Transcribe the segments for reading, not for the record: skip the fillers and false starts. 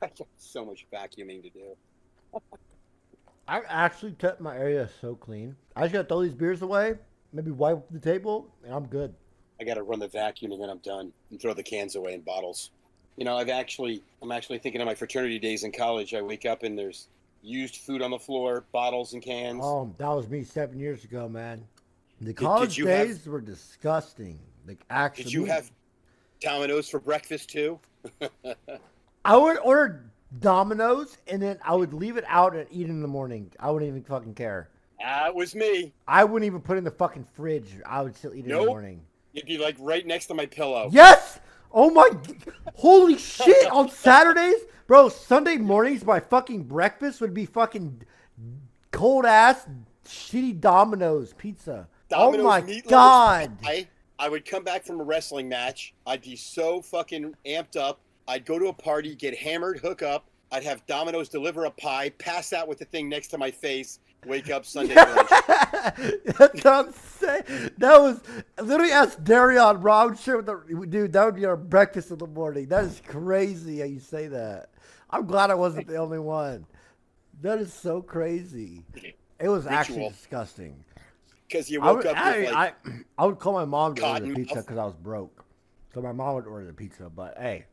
I got so much vacuuming to do. I actually kept my area so clean. I just gotta throw these beers away, maybe wipe the table, and I'm good. I got to run the vacuum and then I'm done and throw the cans away in bottles. I'm actually thinking of my fraternity days in college. I wake up and there's used food on the floor, bottles and cans. Oh, that was me 7 years ago, man. The Did college you have days were disgusting. Like did actually, you have Domino's for breakfast too? I would order Domino's and then I would leave it out and eat it in the morning. I wouldn't even fucking care. That was me. I wouldn't even put it in the fucking fridge. I would still eat it in the Nope. morning. It'd be like right next to my pillow. Yes! Oh my, holy shit! On Saturdays, bro, Sunday mornings, my fucking breakfast would be fucking cold ass, shitty Domino's pizza. Oh Domino's my meatloaf god! pie. I would come back from a wrestling match. I'd be so fucking amped up. I'd go to a party, get hammered, hook up. I'd have Domino's deliver a pie, pass out with the thing next to my face, wake up Sunday brunch. That's what I'm saying. That was literally ask Darion, bro. I'm sure dude, that would be our breakfast in the morning. That is crazy how you say that. I'm glad I wasn't the only one. That is so crazy. It was actually Ritual. disgusting. Because you I woke would, up with like I would call my mom to order the cotton pizza mouth. because I was broke. So my mom would order the pizza, but hey,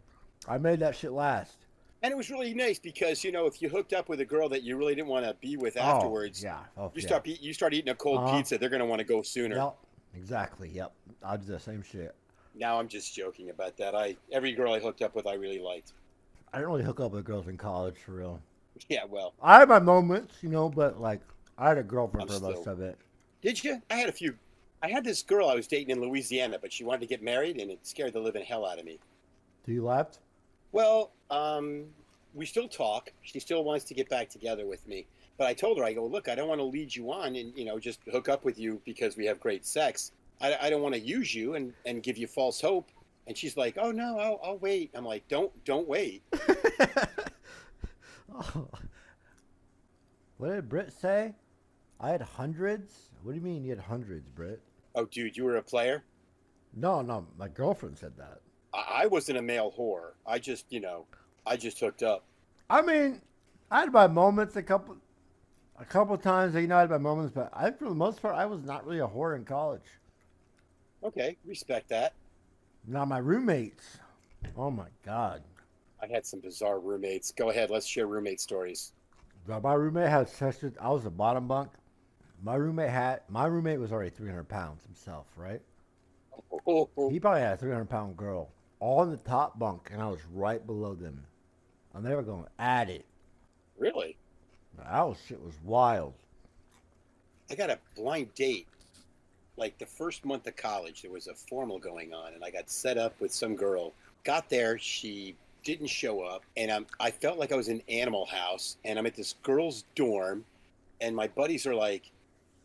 I made that shit last. And it was really nice because, if you hooked up with a girl that you really didn't want to be with Oh afterwards, yeah, oh you yeah. start eating a cold Uh huh. pizza, they're going to want to go sooner. Yep. Exactly. Yep. I do the same shit. Now I'm just joking about that. Every girl I hooked up with I really liked. I didn't really hook up with girls in college for real. Yeah, well, I had my moments, but like I had a girlfriend I'm for most still. of it. Did you? I had a few. I had this girl I was dating in Louisiana, but she wanted to get married and it scared the living hell out of me. Do you left? Well, we still talk. She still wants to get back together with me. But I told her, I go, look, I don't want to lead you on and, just hook up with you because we have great sex. I don't want to use you and give you false hope. And she's like, oh, no, I'll wait. I'm like, don't wait. Oh, what did Britt say? I had hundreds. What do you mean you had hundreds, Britt? Oh, dude, you were a player? No, no, my girlfriend said that. I wasn't a male whore. I just hooked up. I mean, I had my moments a couple times. I had my moments, but for the most part, I was not really a whore in college. Okay, respect that. Now my roommates. Oh my god. I had some bizarre roommates. Go ahead, let's share roommate stories. Bro, my roommate had such a. I was a bottom bunk. My roommate was already 300 pounds himself, right? He probably had a 300-pound girl all in the top bunk, and I was right below them. And they were going at it. Really? That shit was wild. I got a blind date. Like the first month of college, there was a formal going on, and I got set up with some girl. Got there, she didn't show up, and I felt like I was in Animal House, and I'm at this girl's dorm, and my buddies are like,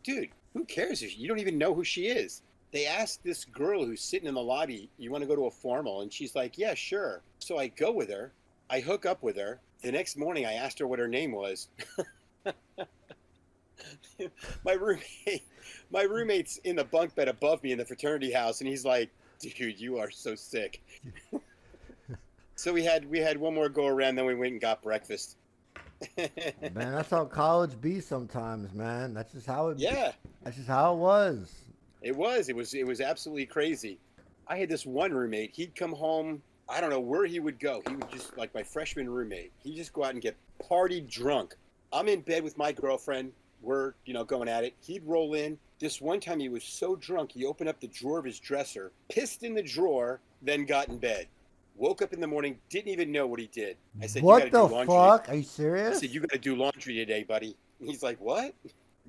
dude, who cares? You don't even know who she is. They asked this girl who's sitting in the lobby, you want to go to a formal? And she's like, yeah, sure. So I go with her. I hook up with her. The next morning, I asked her what her name was. my roommate, my roommate's in the bunk bed above me in the fraternity house, and he's like, dude, you are so sick. So we had one more go around, then we went and got breakfast. Man, that's how college be sometimes, man. That's just how it. Yeah, That's just how it was. it was absolutely crazy. I had this one roommate. He'd come home. I don't know where he would go. He would just like my freshman roommate. He'd just go out and get party drunk. I'm in bed with my girlfriend. We're going at it. He'd roll in. This one time he was so drunk he opened up the drawer of his dresser, pissed in the drawer, then got in bed. Woke up in the morning, didn't even know what he did. I said, you got What to do the laundry. fuck? Are you I serious? said, you got to do laundry today, buddy. And he's like, what?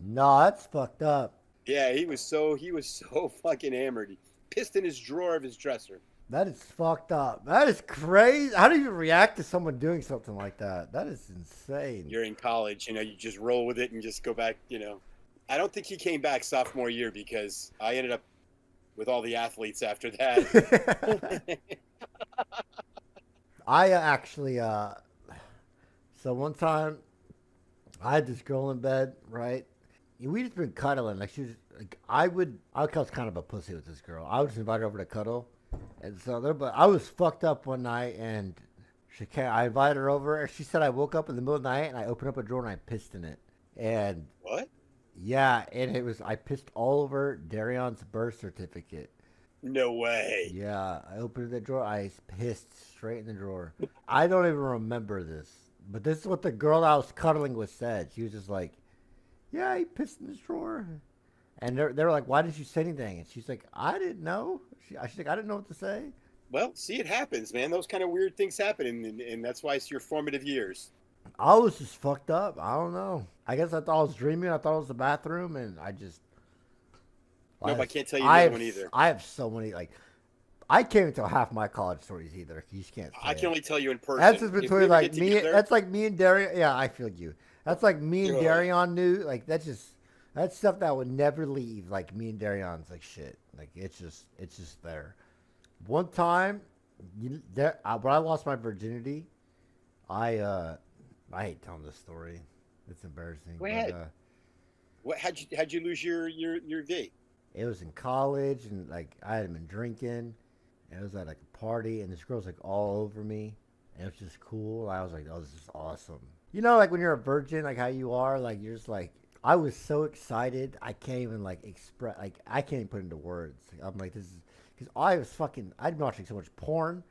No, that's fucked up. Yeah, he was so fucking hammered. He pissed in his drawer of his dresser. That is fucked up. That is crazy. How do you react to someone doing something like that? That is insane. You're in college, you just roll with it and just go back. I don't think he came back sophomore year because I ended up with all the athletes after that. I actually, so one time I had this girl in bed, right? We just been cuddling. Like she was, like I was kind of a pussy with this girl. I would just invite her over to cuddle, and so there. But I was fucked up one night, and She came, I invited her over, and she said I woke up in the middle of the night and I opened up a drawer and I pissed in it. And What? yeah, and I pissed all over Darion's birth certificate. No way. Yeah, I opened the drawer. I pissed straight in the drawer. I don't even remember this, but this is what the girl I was cuddling with said. She was just like, "Yeah, he pissed in this drawer," and they were like, "Why didn't you say anything?" And she's like, "I didn't know." She's like, "I didn't know what to say." Well, see, it happens, man. Those kind of weird things happen, and that's why it's your formative years. I was just fucked up. I don't know. I guess I thought I was dreaming. I thought it was the bathroom, and I just. Nope, I can't tell you the other one either. I have so many like. I can't even tell half my college stories either. You just can't. I can only tell you in person. That's just If we between ever like get me. together- That's like me and Darion. Yeah, I feel you. That's like me and Ugh. Darion knew. Like that's stuff that would never leave. Like me and Darion's like shit. Like it's just there. One time, when I lost my virginity, I hate telling this story. It's embarrassing. Go ahead. How'd you lose your V? It was in college, and like I had been drinking. And it was at like a party, and this girl's like all over me, and it was just cool. I was like, "Oh, this is awesome." You know, like when you're a virgin, like how you are, like you're just like. I was so excited, I can't even like express. Like I can't even put into words. I'm like, this is because I'd been watching so much porn.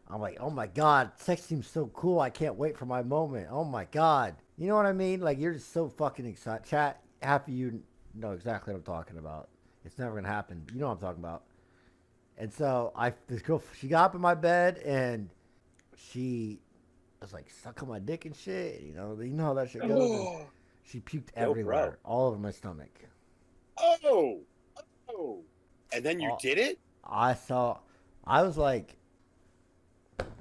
I'm like, oh my god, sex seems so cool. I can't wait for my moment. Oh my god, you know what I mean? Like you're just so fucking excited. Chat, half of you know exactly what I'm talking about. It's never gonna happen. You know what I'm talking about. And so this girl, she got up in my bed and she was like sucking my dick and shit. You know how that shit goes. And she puked everywhere, all over my stomach. Oh, and then you did it? I was like,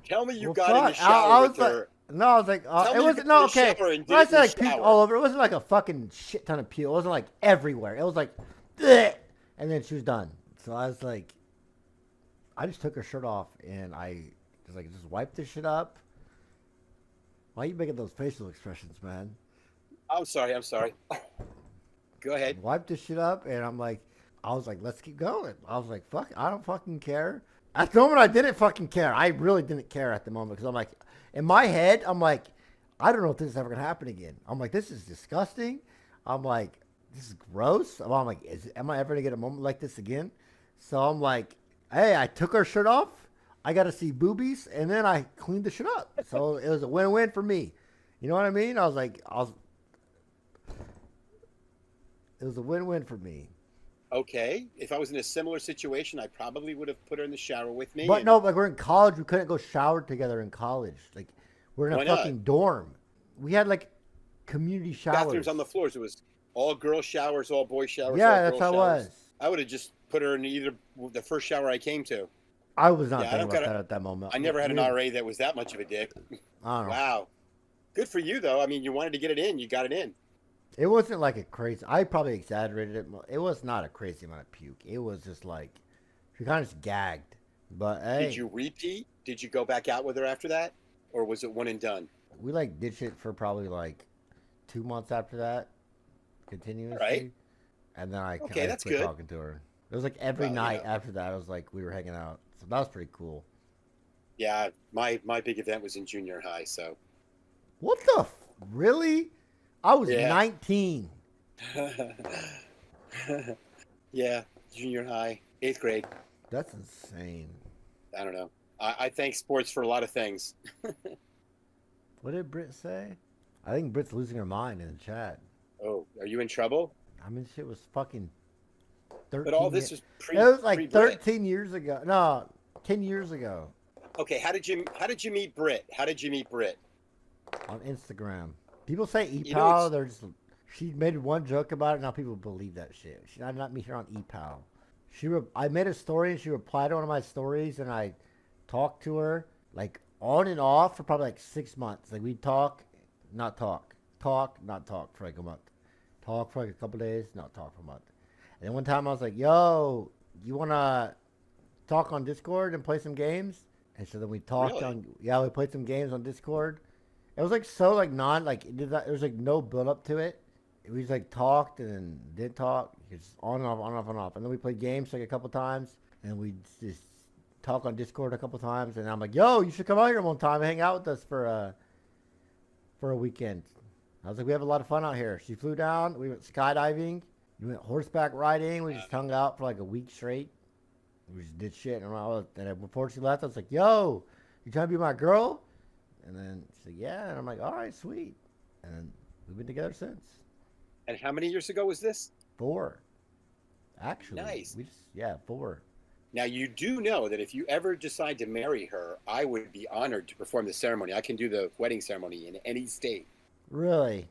Tell me you well, got in the fuck. shower with her. No, I was like, Tell it me wasn't you no got in the okay. shower and did When I it in said the like puked shower. all over, it wasn't like a fucking shit ton of puke. It wasn't like everywhere. It was like, bleh, and then she was done. So I was like, I just took her shirt off and I just wiped this shit up. Why are you making those facial expressions, man? I'm sorry. Go ahead. Wiped this shit up and I was like, let's keep going. I was like, fuck, I don't fucking care. At the moment, I didn't fucking care. I really didn't care at the moment because I'm like, in my head, I'm like, I don't know if this is ever gonna happen again. I'm like, this is disgusting. I'm like, this is gross. I'm like, am I ever gonna get a moment like this again? So I'm like, hey, I took her shirt off. I got to see boobies, and then I cleaned the shit up. So it was a win-win for me. You know what I mean? It was a win-win for me. Okay. If I was in a similar situation, I probably would have put her in the shower with me. But no, like we're in college. We couldn't go shower together in college. Like we're in Why a not? fucking dorm. We had like community showers. Bathrooms on the floors. It was all girl showers, all boy showers. Yeah, all that's girl how it showers. was. I would have just put her in either the first shower I came to. I was not Yeah, I thinking don't about gotta- that at that moment. I never had an RA that was that much of a dick. I don't know. Wow. Good for you, though. I mean, you wanted to get it in. You got it in. It wasn't like a crazy. I probably exaggerated it. It was not a crazy amount of puke. It was just like she kind of just gagged. But hey, Did you repeat? Did you go back out with her after that? Or was it one and done? we like did shit for probably like 2 months after that, continuously. Right. And then I Okay, I that's quit good. talking to her. It was like every Well, night yeah. after that. I was like we were hanging out. So that was pretty cool. Yeah, my big event was in junior high, so. What the really? I was Yeah. 19. Yeah, junior high, 8th grade. That's insane. I don't know. I thank sports for a lot of things. What did Britt say? I think Britt's losing her mind in the chat. Oh, are you in trouble? I mean, shit was fucking 13. But all this was It was like pre-Brit. 13 years ago. No, 10 years ago Okay, how did you meet Britt? How did you meet Britt? on Instagram. People say You know, EPAL. They're just. She made one joke about it. Now people believe that shit. She did not meet her on EPAL. I made a story and she replied to one of my stories and I talked to her like on and off for probably like 6 months. Like we'd talk, not talk, not talk for like a month, talk for like a couple days, not talk for a month. And then one time I was like, "Yo, you wanna talk on Discord and play some games?" And so then we talked Really? we played some games on Discord. It was like so like there was like no build up to it. We just like talked and then did talk. It's on and off, on and off, on and off. And then we played games like a couple times and we just talk on Discord a couple times, and I'm like, yo, you should come out here one time and hang out with us for a weekend. I was like, we have a lot of fun out here. She flew down. We went skydiving. We went horseback riding. We just hung out for like a week straight. We just did shit. And before she left, I was like, yo, you trying to be my girl? And then she's like, yeah. And I'm like, all right, sweet. And then we've been together since. And how many years ago was this? 4. Actually. Nice. 4. Now, you do know that if you ever decide to marry her, I would be honored to perform the ceremony. I can do the wedding ceremony in any state. Really?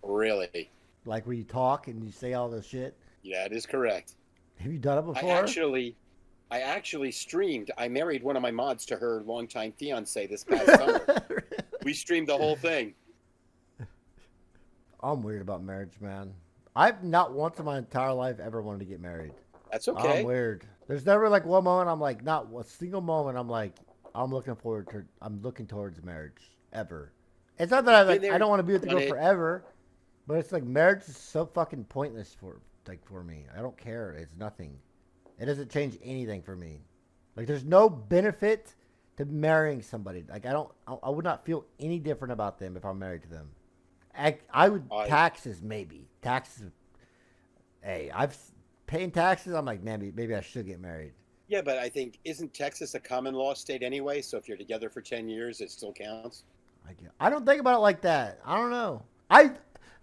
Really? Like where you talk and you say all this shit? Yeah, that is correct. Have you done it before? I actually streamed. I married one of my mods to her longtime fiance this past summer. We streamed the whole thing. I'm weird about marriage, man. I've not once in my entire life ever wanted to get married. That's okay. I'm weird. There's never like one moment I'm like, not a single moment I'm like, I'm looking towards marriage ever. It's not that I don't want to be with the girl forever, but it's like marriage is so fucking pointless for me. I don't care. It's nothing. It doesn't change anything for me. Like there's no benefit to marrying somebody. Like I would not feel any different about them if I'm married to them. I would taxes maybe. Taxes. Hey, I've paying taxes. I'm like, man, maybe I should get married. Yeah, but I think isn't Texas a common law state anyway? So if you're together for 10 years, it still counts. I don't think about it like that. I don't know.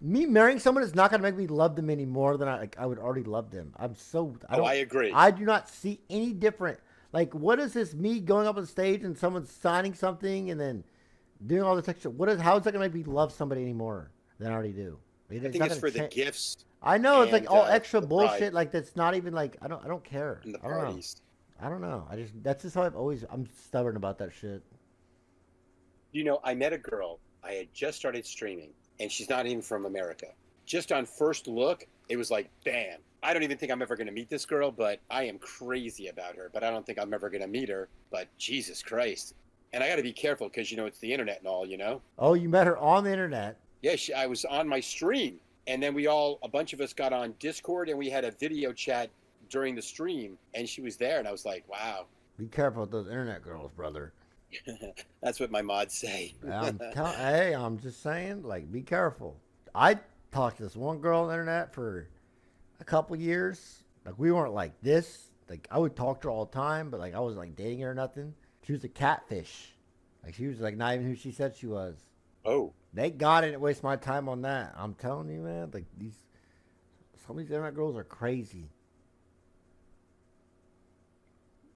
Me marrying someone is not going to make me love them any more than I would already love them. I agree. I do not see any different. Like, what is this? Me going up on stage and someone signing something and then doing all this extra. How is that going to make me love somebody any more than I already do? I think it's for the gifts. I know it's like all extra bullshit. Like that's not even like I don't care. And the parties. I don't know. That's just how I'm stubborn about that shit. You know, I met a girl. I had just started streaming, and she's not even from America. Just on first look, it was like, bam. I don't even think I'm ever going to meet this girl, but I am crazy about her. But I don't think I'm ever going to meet her. But Jesus Christ. And I got to be careful because, it's the internet and all, Oh, you met her on the internet? Yeah, I was on my stream. And then a bunch of us got on Discord, and we had a video chat during the stream. And she was there, and I was like, wow. Be careful with those internet girls, brother. That's what my mods say. Hey, I'm just saying, like, be careful. I talked to this one girl on the internet for a couple years. Like, we weren't like this. Like, I would talk to her all the time, but, like, I wasn't, like, dating her or nothing. She was a catfish. Like, she was, like, not even who she said she was. Oh. Thank God I didn't waste my time on that. I'm telling you, man. Like, some of these internet girls are crazy.